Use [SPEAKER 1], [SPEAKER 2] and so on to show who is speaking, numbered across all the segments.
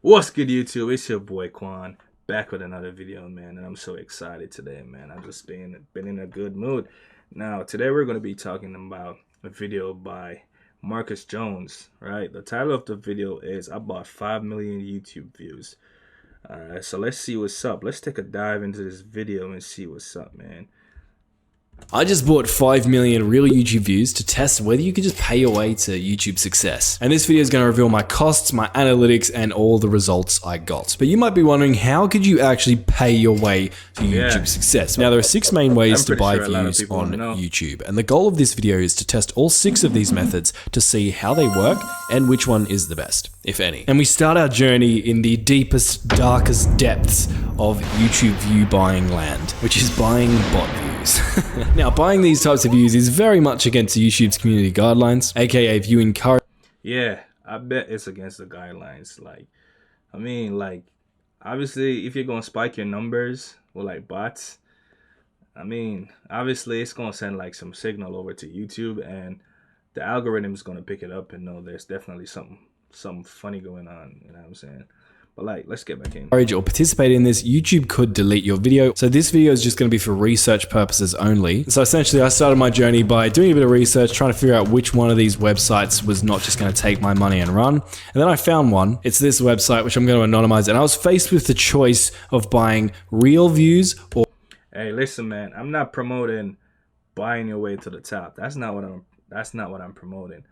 [SPEAKER 1] What's good, YouTube? It's your boy Quan, back with another video, man, and I'm so excited today, man. I've just been in a good mood. Now, today we're going to be talking about a video by Marcus Jones, right? The title of the video is "I bought 5 million YouTube views." So let's see what's up. Let's take a dive into this video and see what's up, man.
[SPEAKER 2] I just bought 5 million real YouTube views to test whether you could just pay your way to YouTube success. And this video is going to reveal my costs, my analytics, and all the results I got. But you might be wondering, how could you actually pay your way to YouTube success? Now, there are 6 main ways to buy views on YouTube. And the goal of this video is to test all 6 of these methods to see how they work and which one is the best, if any. And we start our journey in the deepest, darkest depths of YouTube view buying land, which is buying bot views. Now, buying these types of views is very much against YouTube's community guidelines, aka if you encourage...
[SPEAKER 1] Yeah, I bet it's against the guidelines. Obviously, if you're going to spike your numbers with like bots, obviously it's going to send like some signal over to YouTube, and the algorithm is going to pick it up and know there's definitely something funny going on, you know what I'm saying? But let's get back in.
[SPEAKER 2] Or participate in this, YouTube could delete your video. So this video is just going to be for research purposes only. So essentially I started my journey by doing a bit of research, trying to figure out which one of these websites was not just going to take my money and run. And then I found one. It's this website, which I'm going to anonymize. And I was faced with the choice of buying real views or...
[SPEAKER 1] Hey, listen, man, I'm not promoting buying your way to the top. That's not what I'm promoting.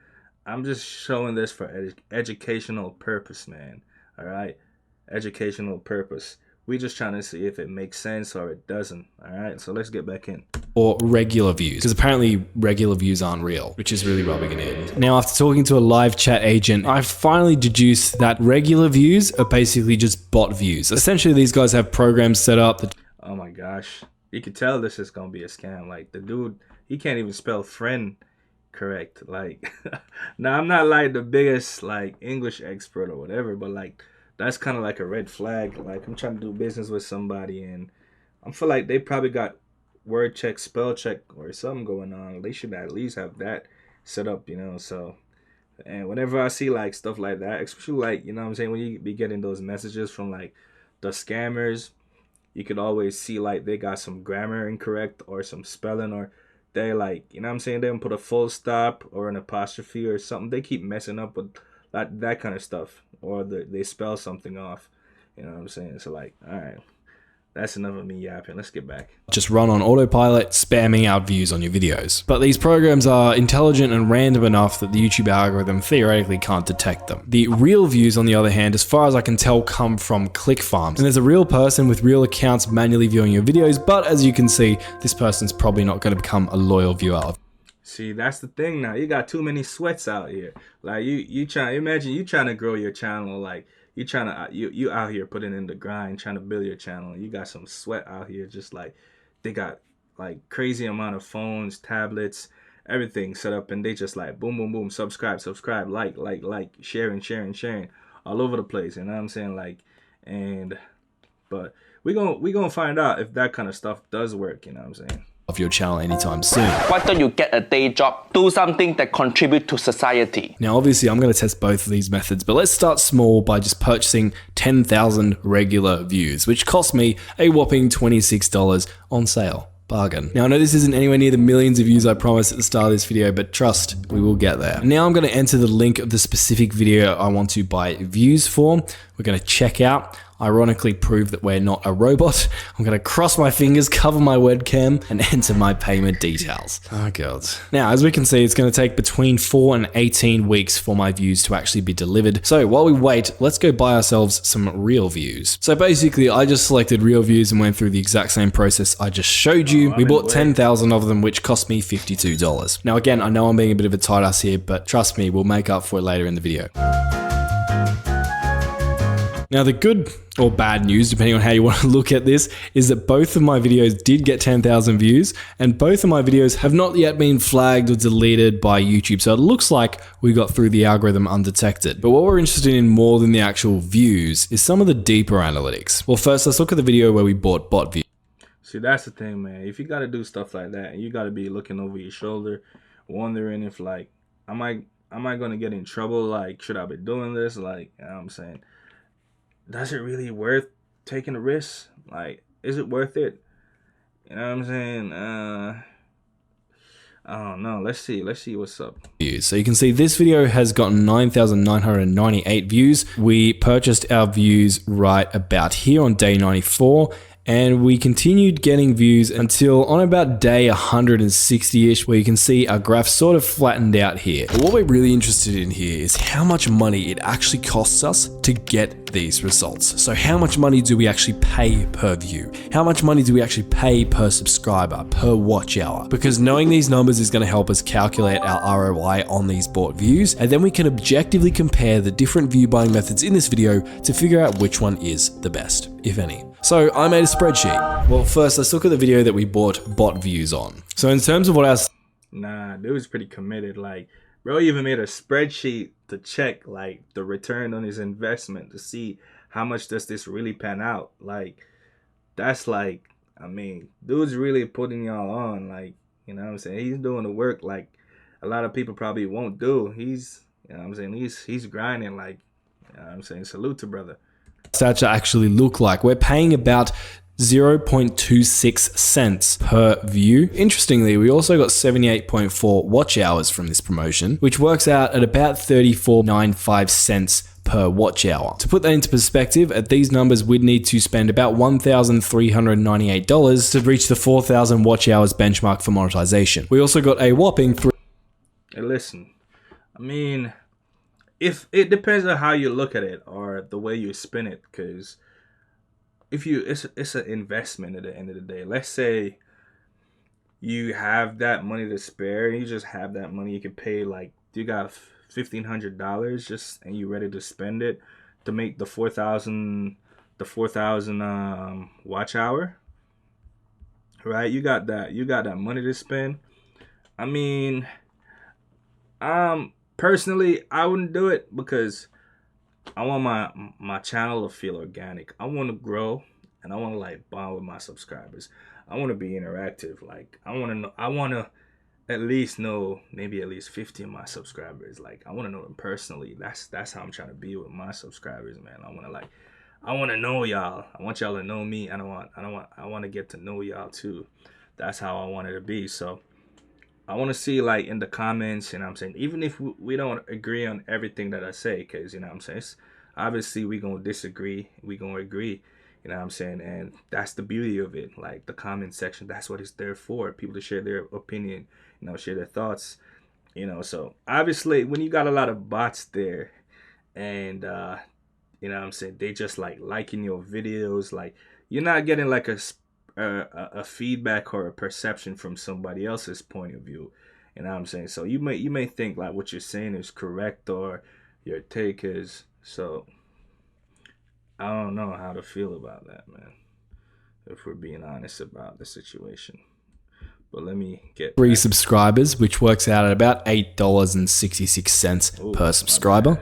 [SPEAKER 1] I'm just showing this for educational purpose, man. All right. Educational purpose. We just trying to see if it makes sense or it doesn't. All right, so let's get back in.
[SPEAKER 2] Or regular views, because apparently regular views aren't real, which is really rubbing it in. Now, after talking to a live chat agent, I finally deduced that regular views are basically just bot views. Essentially, these guys have programs set up that...
[SPEAKER 1] Oh my gosh, you can tell this is gonna be a scam. Like, the dude, he can't even spell friend correct. Like, now I'm not like the biggest like English expert or whatever, but like, that's kind of like a red flag. Like, I'm trying to do business with somebody and I feel like they probably got word check, spell check, or something going on. They should at least have that set up, you know. So, and whenever I see like stuff like that, especially like, you know what I'm saying, when you be getting those messages from like the scammers, you could always see like they got some grammar incorrect or some spelling, or they like, you know what I'm saying, they don't put a full stop or an apostrophe or something. They keep messing up with that kind of stuff, or they spell something off, you know what I'm saying? So like, all right, that's enough of me yapping. Let's get back.
[SPEAKER 2] Just run on autopilot, spamming out views on your videos. But these programs are intelligent and random enough that the YouTube algorithm theoretically can't detect them. The real views, on the other hand, as far as I can tell, come from click farms. And there's a real person with real accounts manually viewing your videos, but as you can see, this person's probably not going to become a loyal viewer.
[SPEAKER 1] See, that's the thing now. You got too many sweats out here. Like, imagine you trying to grow your channel. Like, you out here putting in the grind, trying to build your channel. You got some sweat out here, just like they got like crazy amount of phones, tablets, everything set up, and they just like boom, boom, boom, subscribe, like, sharing, all over the place. You know what I'm saying? Like, but we gonna find out if that kind of stuff does work. You know what I'm saying?
[SPEAKER 2] Of your channel anytime soon.
[SPEAKER 3] Why don't you get a day job, do something that contribute to society?
[SPEAKER 2] Now obviously I'm going to test both of these methods, but let's start small by just purchasing 10,000 regular views, which cost me a whopping $26 on sale. Bargain. Now I know this isn't anywhere near the millions of views I promised at the start of this video, but trust, we will get there. Now I'm going to enter the link of the specific video I want to buy views for. We're going to check out. Ironically prove that we're not a robot. I'm going to cross my fingers, cover my webcam, and enter my payment details. Oh god. Now, as we can see, it's going to take between 4 and 18 weeks for my views to actually be delivered. So while we wait, let's go buy ourselves some real views. So basically, I just selected real views and went through the exact same process I just showed you. We bought 10,000 of them, which cost me $52. Now again, I know I'm being a bit of a tight ass here, but trust me, we'll make up for it later in the video. Now the good or bad news, depending on how you want to look at this, is that both of my videos did get 10,000 views, and both of my videos have not yet been flagged or deleted by YouTube. So it looks like we got through the algorithm undetected. But what we're interested in more than the actual views is some of the deeper analytics. Well, first let's look at the video where we bought bot views.
[SPEAKER 1] See, that's the thing, man. If you got to do stuff like that, and you got to be looking over your shoulder, wondering if like, am I going to get in trouble? Like, should I be doing this? Like, you know what I'm saying? does it really worth taking the risk? Like, is it worth it? You know what I'm saying? I don't know. Let's see. Let's see what's up.
[SPEAKER 2] Views. So you can see this video has gotten 9,998 views. We purchased our views right about here on day 94. And we continued getting views until on about day 160-ish, where you can see our graph sort of flattened out here. But what we're really interested in here is how much money it actually costs us to get these results. So how much money do we actually pay per view? How much money do we actually pay per subscriber, per watch hour? Because knowing these numbers is going to help us calculate our ROI on these bought views, and then we can objectively compare the different view buying methods in this video to figure out which one is the best, if any. So I made a spreadsheet. Well, first let's look at the video that we bought bot views on. So in terms of what our
[SPEAKER 1] Nah, dude was pretty committed. Like, bro even made a spreadsheet to check like the return on his investment to see how much does this really pan out. Like, that's like, I mean, dude's really putting y'all on. Like, you know what I'm saying? He's doing the work like a lot of people probably won't do. He's, you know what I'm saying? He's grinding. Like, you know what I'm saying? Salute to brother.
[SPEAKER 2] stats actually look like. We're paying about 0.26 cents per view. Interestingly, we also got 78.4 watch hours from this promotion, which works out at about 34.95 cents per watch hour. To put that into perspective, at these numbers, we'd need to spend about $1,398 to reach the 4,000 watch hours benchmark for monetization. We also got a whopping
[SPEAKER 1] Hey, listen, I mean, if it depends on how you look at it or the way you spin it, because if you, it's an investment at the end of the day. Let's say you have that money to spare, and you just have that money, you can pay like you got $1,500 just, and you ready to spend it to make the 4,000 watch hour, right? You got that money to spend. I mean, personally, I wouldn't do it because I want my channel to feel organic. I want to grow, and I want to like bond with my subscribers. I want to be interactive. Like, I want to know. I want to at least know maybe at least 50 of my subscribers. Like, I want to know them personally. That's how I'm trying to be with my subscribers, man. I want to know y'all. I want y'all to know me, and I want to get to know y'all too. That's how I want it to be. So I want to see like in the comments, you know what I'm saying, even if we don't agree on everything that I say, because, you know what I'm saying, obviously we gonna disagree, we gonna agree, you know what I'm saying, and that's the beauty of it. Like, the comment section, that's what it's there for, people to share their opinion, you know, share their thoughts, you know. So obviously when you got a lot of bots there, and you know what I'm saying, they just like liking your videos, like, you're not getting like a feedback or a perception from somebody else's point of view, you know what I'm saying. So you may think like what you're saying is correct or your take is. So I don't know how to feel about that, man, if we're being honest about the situation. But let me get
[SPEAKER 2] 3 subscribers, which works out at about $8.66 per subscriber,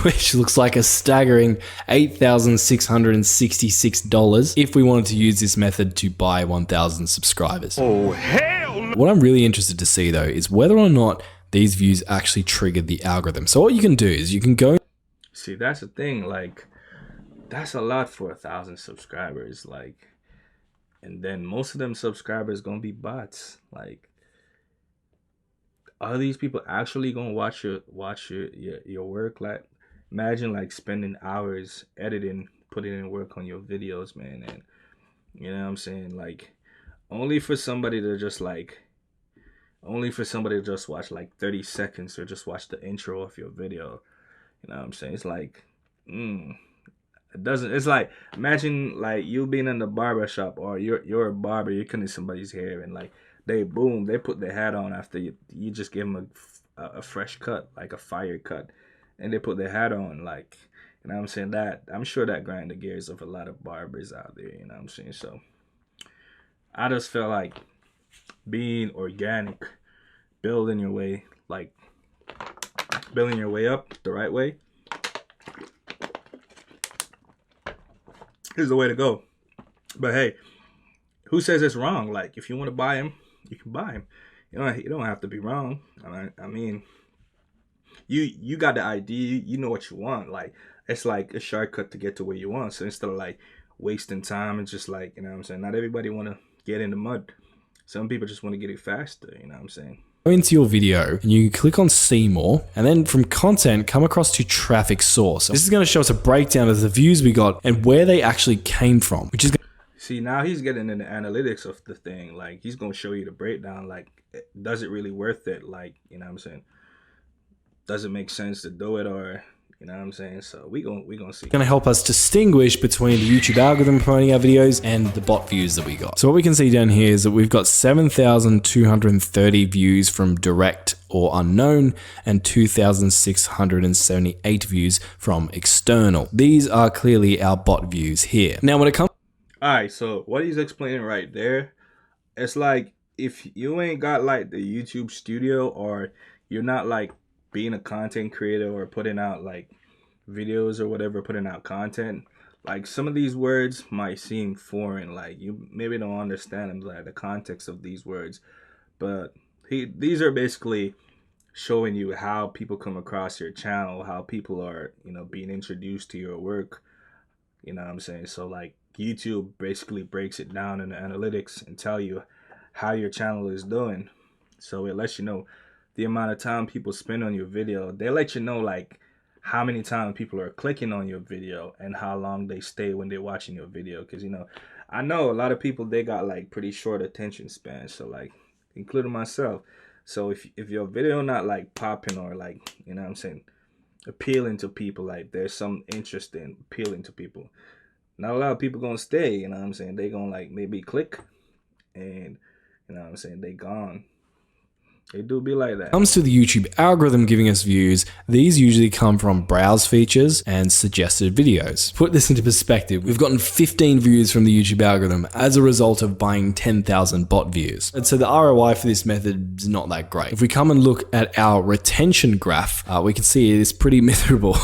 [SPEAKER 2] which looks like a staggering $8,666 if we wanted to use this method to buy 1,000 subscribers.
[SPEAKER 4] Oh, hell no!
[SPEAKER 2] What I'm really interested to see though is whether or not these views actually triggered the algorithm. So what you can do is you can go.
[SPEAKER 1] See, that's the thing. Like, that's a lot for 1,000 subscribers. Like, and then most of them subscribers gonna be bots. Like, are these people actually gonna watch your work? Like, imagine like spending hours editing, putting in work on your videos, man, and you know what I'm saying, like, only for somebody to just watch like 30 seconds or just watch the intro of your video. You know what I'm saying? It's like, it doesn't. It's like, imagine like you being in the barber shop, or you're a barber, you're cutting somebody's hair, and like they put their hat on after you just give them a fresh cut, like a fire cut, and they put their hat on, like, you know what I'm saying. That, I'm sure that grind the gears of a lot of barbers out there. You know what I'm saying. So I just felt like being organic, building your way up the right way is the way to go. But hey, who says it's wrong? Like, if you want to buy him, you can buy him. You don't have to be wrong. I mean, you got the idea, you know what you want. Like it's like a shortcut to get to where you want. So instead of like wasting time and just like, you know what I'm saying, not everybody want to get in the mud. Some people just want to get it faster, you know what I'm saying?
[SPEAKER 2] Go into your video and you click on see more, and then from content come across to traffic source. This is going to show us a breakdown of the views we got and where they actually came from, which is
[SPEAKER 1] See, now he's getting into analytics of the thing. Like he's gonna show you the breakdown. Like, does it really worth it? Like, you know what I'm saying? Does it make sense to do it, or you know what I'm saying? So we gonna see.
[SPEAKER 2] going to help us distinguish between the YouTube algorithm promoting our videos and the bot views that we got. So what we can see down here is that we've got 7,230 views from direct or unknown and 2,678 views from external. These are clearly our bot views here. Now when it comes
[SPEAKER 1] All right, so what he's explaining right there, it's like if you ain't got like the YouTube studio, or you're not like being a content creator or putting out like videos or whatever, putting out content, like some of these words might seem foreign. Like you maybe don't understand them, like the context of these words, but these are basically showing you how people come across your channel, how people are, you know, being introduced to your work. You know what I'm saying? So like YouTube basically breaks it down in the analytics and tell you how your channel is doing. So it lets you know the amount of time people spend on your video. They let you know like how many times people are clicking on your video and how long they stay when they're watching your video. Because, you know, I know a lot of people, they got like pretty short attention spans. So like, including myself. So if your video not like popping or like, you know what I'm saying, appealing to people, like there's some interest in appealing to people, not a lot of people gonna stay, you know what I'm saying? They gonna like maybe click and, you know what I'm saying, they gone. It do be like that.
[SPEAKER 2] comes to the YouTube algorithm giving us views, these usually come from browse features and suggested videos. Put this into perspective, we've gotten 15 views from the YouTube algorithm as a result of buying 10,000 bot views. And so the ROI for this method is not that great. If we come and look at our retention graph, we can see it is pretty miserable.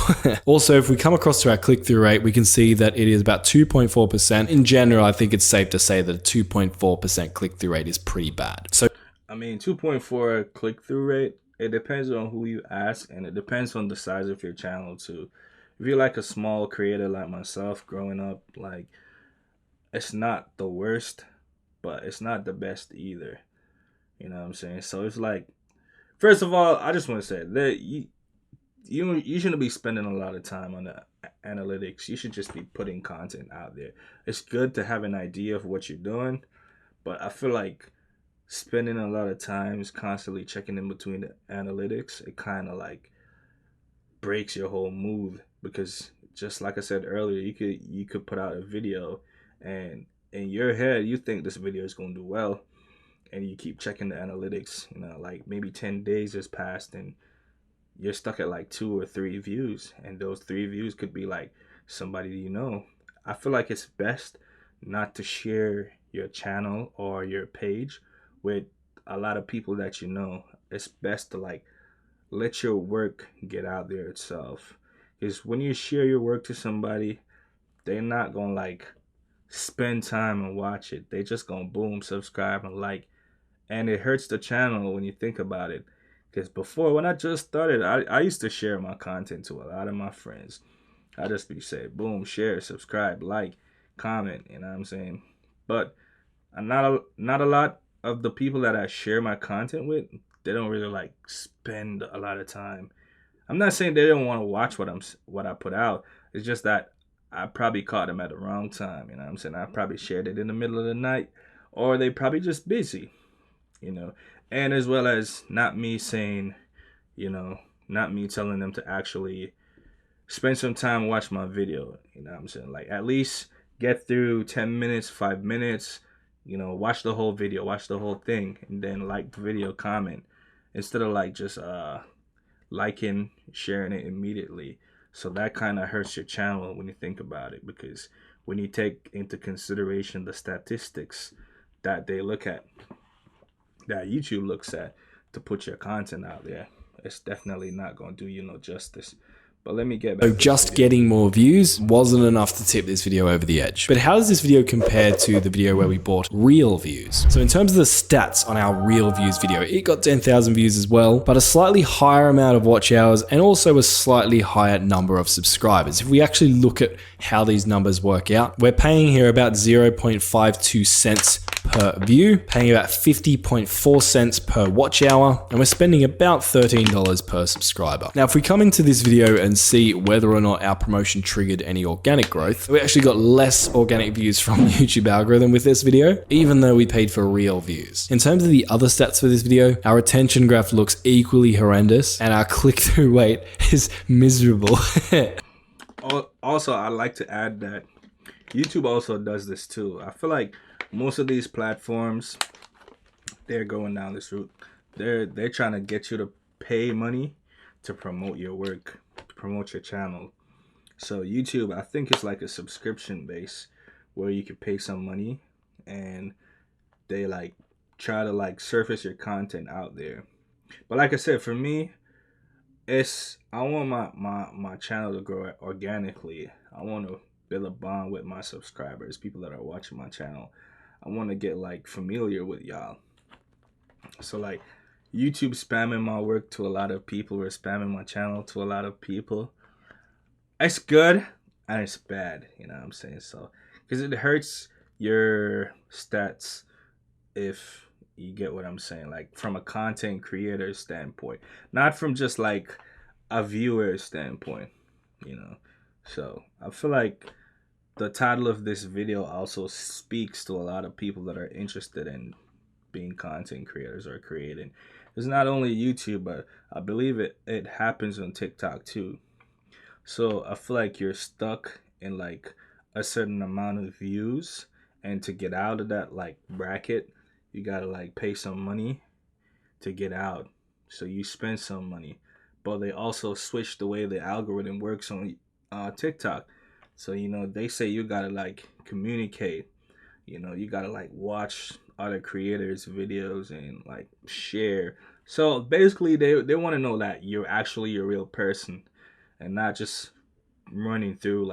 [SPEAKER 2] Also, if we come across to our click-through rate, we can see that it is about 2.4%. In general, I think it's safe to say that a 2.4% click-through rate is pretty bad. So
[SPEAKER 1] I mean, 2.4 click-through rate, it depends on who you ask, and it depends on the size of your channel too. If you're like a small creator like myself growing up, like it's not the worst, but it's not the best either. You know what I'm saying? So it's like, first of all, I just want to say that you shouldn't be spending a lot of time on the analytics. You should just be putting content out there. It's good to have an idea of what you're doing, but I feel like spending a lot of times constantly checking in between the analytics, it kind of like breaks your whole mood, because just like I said earlier, you could put out a video and in your head you think this video is going to do well, and you keep checking the analytics, you know, like maybe 10 days has passed and you're stuck at like 2 or 3 views, and those 3 views could be like somebody you know. I feel like it's best not to share your channel or your page with a lot of people that you know. It's best to like let your work get out there itself, because when you share your work to somebody, they're not gonna like spend time and watch it. They just gonna boom subscribe and like, and it hurts the channel when you think about it. Because before, when I just started, I used to share my content to a lot of my friends. I just be saying boom, share, subscribe, like, comment, you know what I'm saying? But not a lot of the people that I share my content with, they don't really like spend a lot of time. I'm not saying they don't want to watch what I put out. It's just that I probably caught them at the wrong time, you know what I'm saying? I probably shared it in the middle of the night, or they probably just busy, you know. And as well as not me saying, you know, not me telling them to actually spend some time and watch my video, you know what I'm saying? Like at least get through 10 minutes, 5 minutes, you know, watch the whole video, watch the whole thing, and then like the video, comment, instead of like just liking, sharing it immediately. So that kind of hurts your channel when you think about it, because when you take into consideration the statistics that they look at, that YouTube looks at to put your content out there, it's definitely not going to do you no justice. But let me get back
[SPEAKER 2] So
[SPEAKER 1] to the
[SPEAKER 2] just
[SPEAKER 1] video.
[SPEAKER 2] getting more views wasn't enough to tip this video over the edge. But how does this video compare to the video where we bought real views? So in terms of the stats on our real views video, it got 10,000 views as well, but a slightly higher amount of watch hours and also a slightly higher number of subscribers. If we actually look at how these numbers work out, we're paying here about 0.52 cents per view, paying about 50.4 cents per watch hour, and we're spending about $13 per subscriber. Now, if we come into this video and see whether or not our promotion triggered any organic growth, we actually got less organic views from YouTube algorithm with this video, even though we paid for real views. In terms of the other stats for this video, our retention graph looks equally horrendous, and our click-through rate is miserable.
[SPEAKER 1] Also, I'd like to add that YouTube also does this too. I feel like most of these platforms, they're going down this route. They're trying to get you to pay money to promote your work, to promote your channel. So YouTube, I think it's like a subscription base where you can pay some money and they like try to like surface your content out there. But like I said, for me, I want my channel to grow organically. I want to build a bond with my subscribers, people that are watching my channel. I want to get like familiar with y'all. So like YouTube spamming my work to a lot of people or spamming my channel to a lot of people, it's good and it's bad, you know what I'm saying? So because it hurts your stats if you get what I'm saying, like from a content creator standpoint, not from just like a viewer standpoint, you know. So I feel like the title of this video also speaks to a lot of people that are interested in being content creators or creating. It's not only YouTube, but I believe it happens on TikTok too. So I feel like you're stuck in like a certain amount of views, and to get out of that like bracket, you gotta like pay some money to get out. So you spend some money, but they also switch the way the algorithm works on TikTok. So you know they say you gotta like communicate. You know you gotta like watch other creators' videos and like share. So basically, they want to know that you're actually a real person and not just running through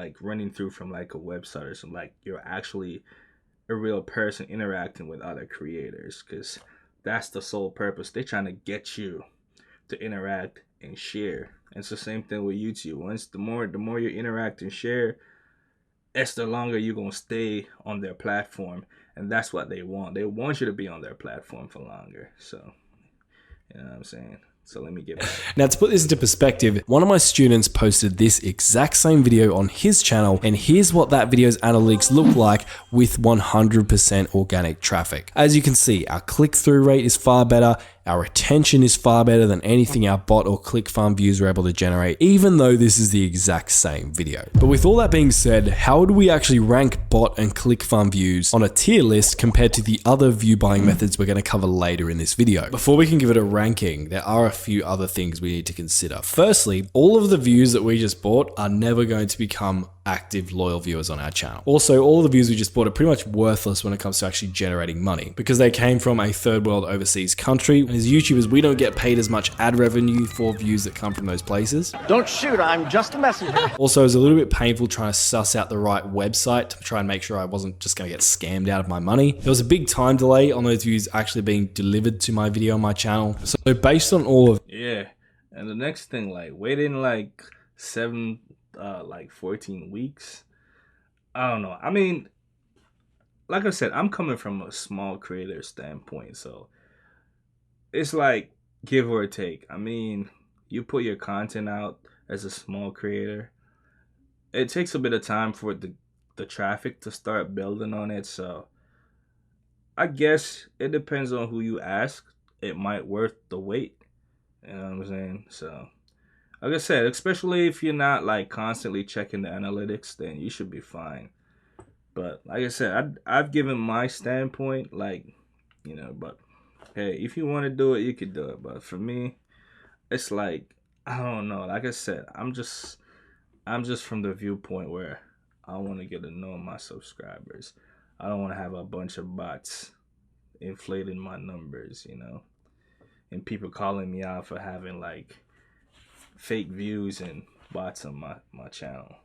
[SPEAKER 1] from like a website or something. Like you're actually a real person interacting with other creators, because that's the sole purpose. They're trying to get you to interact and share. And it's the same thing with YouTube. Once the more you interact and share, it's the longer you're gonna stay on their platform. And that's what they want. They want you to be on their platform for longer. So you know what I'm saying? So let me get back.
[SPEAKER 2] Now, to put this into perspective, one of my students posted this exact same video on his channel, and here's what that video's analytics look like with 100% organic traffic. As you can see, our click-through rate is far better, our retention is far better than anything our bot or click farm views were able to generate, even though this is the exact same video. But with all that being said, how would we actually rank bot and click farm views on a tier list compared to the other view buying methods we're going to cover later in this video? Before we can give it a ranking, there are a few other things we need to consider. Firstly, all of the views that we just bought are never going to become active loyal viewers on our channel. Also, all the views we just bought are pretty much worthless when it comes to actually generating money because they came from a third world overseas country, and as YouTubers we don't get paid as much ad revenue for views that come from those places.
[SPEAKER 4] Don't shoot, I'm just a messenger.
[SPEAKER 2] Also, it was a little bit painful trying to suss out the right website to try and make sure I wasn't just going to get scammed out of my money. There was a big time delay on those views actually being delivered to my video on my channel. So based on all of
[SPEAKER 1] And the next thing, like waiting like 14 weeks. I don't know. I mean, like I said, I'm coming from a small creator standpoint, so it's like give or take. I mean, you put your content out as a small creator, it takes a bit of time for the traffic to start building on it. So I guess it depends on who you ask. It might worth the wait. You know what I'm saying? So like I said, especially if you're not like constantly checking the analytics, then you should be fine. But like I said, I've given my standpoint, like, you know, but hey, if you want to do it, you could do it. But for me, it's like, I don't know. Like I said, I'm just from the viewpoint where I want to get to know my subscribers. I don't want to have a bunch of bots inflating my numbers, you know, and people calling me out for having like fake views and bots on my channel.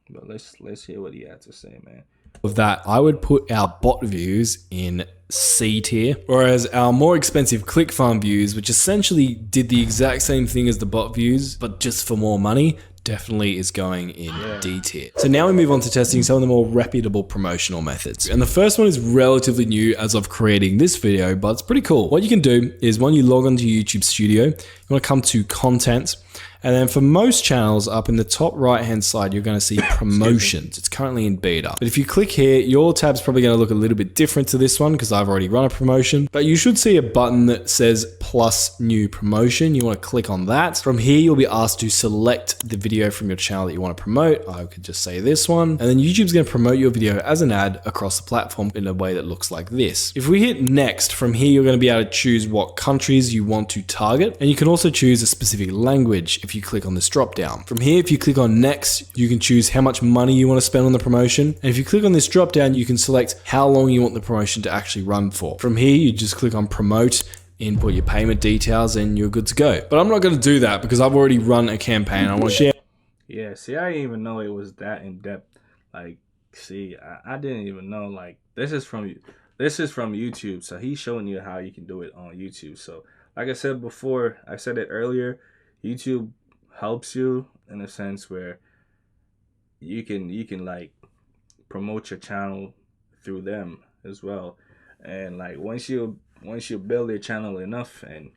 [SPEAKER 1] But let's hear what he had to say, man.
[SPEAKER 2] Of that, I would put our bot views in C tier, whereas our more expensive ClickFarm views, which essentially did the exact same thing as the bot views, but just for more money, definitely is going in D tier. So now we move on to testing some of the more reputable promotional methods. And the first one is relatively new as of creating this video, but it's pretty cool. What you can do is when you log onto YouTube Studio, you want to come to content. And then for most channels, up in the top right-hand side, you're going to see promotions. It's currently in beta. But if you click here, your tab's probably going to look a little bit different to this one because I've already run a promotion. But you should see a button that says plus new promotion. You want to click on that. From here, you'll be asked to select the video from your channel that you want to promote. I could just say this one. And then YouTube's going to promote your video as an ad across the platform in a way that looks like this. If we hit next, from here, you're going to be able to choose what countries you want to target. And you can also choose a specific language if you click on this drop down. From here, if you click on next, you can choose how much money you want to spend on the promotion. And if you click on this drop down, you can select how long you want the promotion to actually run for. From here, you just click on promote, input your payment details, and you're good to go. But I'm not going to do that because I've already run a campaign. I want to share.
[SPEAKER 1] Yeah, see, I didn't even know it was that in depth. Like, see, I didn't even know. Like, this is from YouTube, so he's showing you how you can do it on YouTube. So, like I said before, I said it earlier, YouTube helps you in a sense where you can like promote your channel through them as well. And like once you build your channel enough and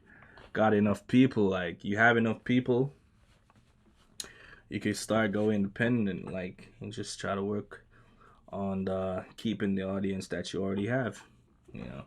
[SPEAKER 1] got enough people, like you have enough people, you can start going independent, like, and just try to work on keeping the audience that you already have, you know.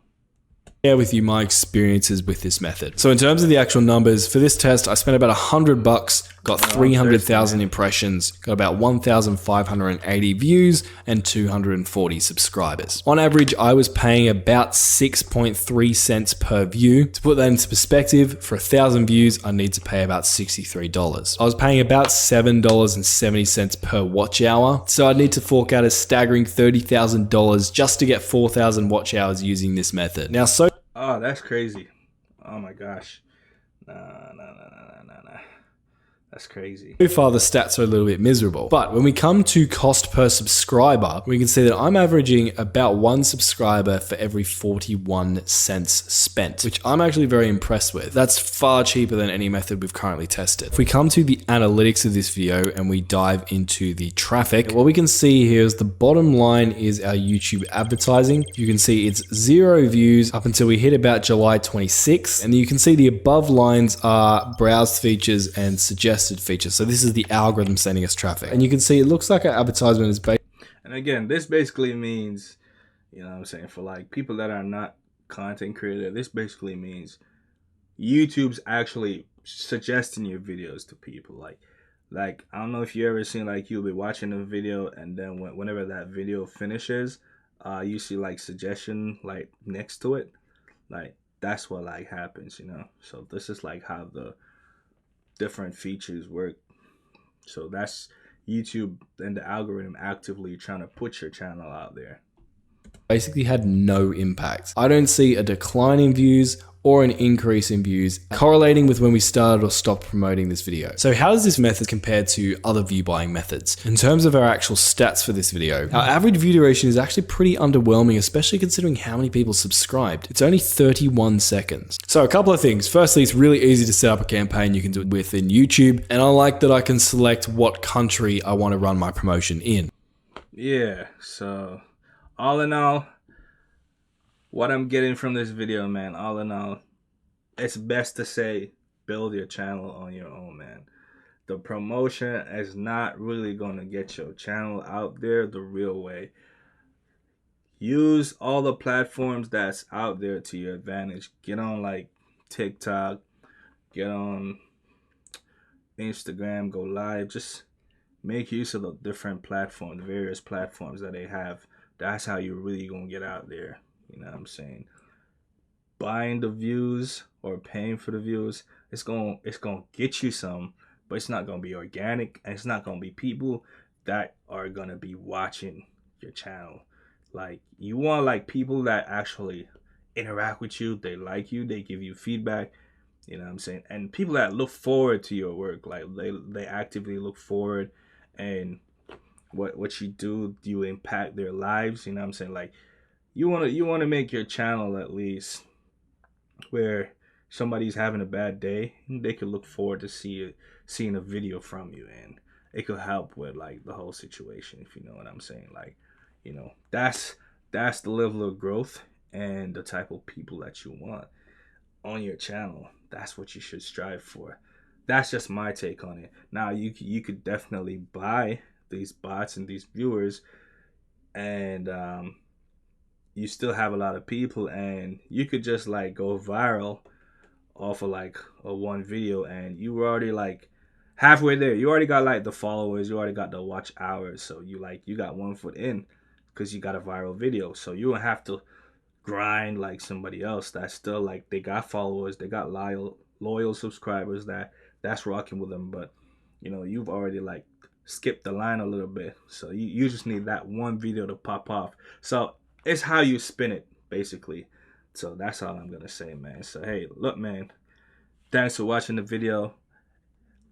[SPEAKER 2] Share with you my experiences with this method. So in terms of the actual numbers for this test, I spent about $100, got 300,000 impressions, got about 1,580 views and 240 subscribers. On average, I was paying about 6.3 cents per view. To put that into perspective, for 1,000 views, I need to pay about $63. I was paying about $7.70 per watch hour. So I'd need to fork out a staggering $30,000 just to get 4,000 watch hours using this method. Now, so
[SPEAKER 1] Oh, that's crazy. Oh my gosh. Nah. That's crazy.
[SPEAKER 2] So far, the stats are a little bit miserable. But when we come to cost per subscriber, we can see that I'm averaging about 1 subscriber for every 41 cents spent, which I'm actually very impressed with. That's far cheaper than any method we've currently tested. If we come to the analytics of this video and we dive into the traffic, what we can see here is the bottom line is our YouTube advertising. You can see it's 0 views up until we hit about July 26th. And you can see the above lines are browsed features and suggested features. So this is the algorithm sending us traffic. And you can see it looks like our advertisement is based.
[SPEAKER 1] And again, this basically means, you know what I'm saying, for like people that are not content creator, this basically means YouTube's actually suggesting your videos to people. Like I don't know if you ever seen, like, you'll be watching a video and then whenever that video finishes, you see like suggestion like next to it. Like that's what like happens, you know. So this is like how the different features work. So that's YouTube and the algorithm actively trying to put your channel out there.
[SPEAKER 2] Basically had no impact. I don't see a decline in views or an increase in views correlating with when we started or stopped promoting this video. So how does this method compare to other view buying methods? In terms of our actual stats for this video, our average view duration is actually pretty underwhelming, especially considering how many people subscribed. It's only 31 seconds. So a couple of things. Firstly, it's really easy to set up a campaign. You can do it within YouTube. And I like that I can select what country I want to run my promotion in.
[SPEAKER 1] Yeah, so all in all, what I'm getting from this video, man, all in all, it's best to say build your channel on your own, man. The promotion is not really going to get your channel out there the real way. Use all the platforms that's out there to your advantage. Get on like TikTok, get on Instagram, go live. Just make use of the different platforms, the various platforms that they have. That's how you're really going to get out there. You know what I'm saying? Buying the views or paying for the views, it's gonna get you some, but it's not gonna be organic, and it's not gonna be people that are gonna be watching your channel. Like, you want like people that actually interact with you, they like you, they give you feedback. You know what I'm saying? And people that look forward to your work, like they actively look forward, and what you impact their lives. You know what I'm saying? Like you wanna make your channel at least where somebody's having a bad day, they could look forward to seeing a video from you, and it could help with like the whole situation, if you know what I'm saying. Like, that's the level of growth and the type of people that you want on your channel. That's what you should strive for. That's just my take on it. Now you could definitely buy these bots and these viewers, and you still have a lot of people, and you could just like go viral off of like a one video, and you were already like halfway there. You already got like the followers, you already got the watch hours, so you got one foot in because you got a viral video. So you don't have to grind like somebody else that's still like they got followers, they got loyal subscribers that's rocking with them, but you've already like skipped the line a little bit. So you just need that one video to pop off. So it's how you spin it basically. So that's all I'm gonna say, man. So hey, look, man, thanks for watching the video.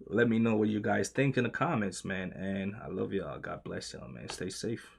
[SPEAKER 1] Let me know what you guys think in the comments, man, and I love y'all. God bless y'all, man. Stay safe.